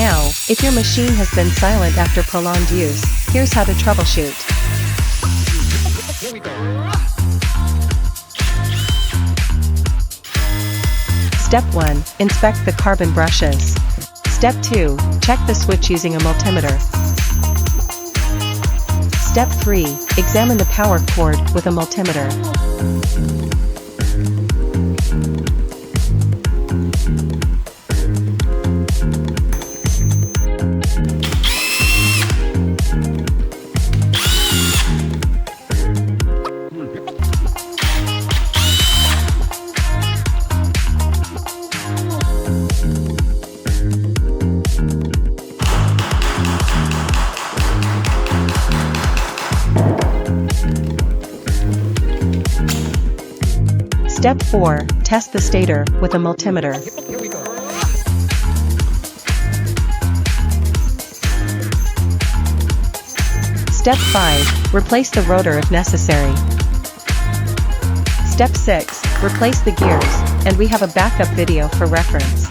Now, if your machine has been silent after prolonged use, here's how to troubleshoot. Step 1. Inspect the carbon brushes. Step 2. Check the switch using a multimeter. Step 3. Examine the power cord with a multimeter. Step 4. Test the stator with a multimeter. Step 5. Replace the rotor if necessary. Step 6. Replace the gears, and we have a backup video for reference.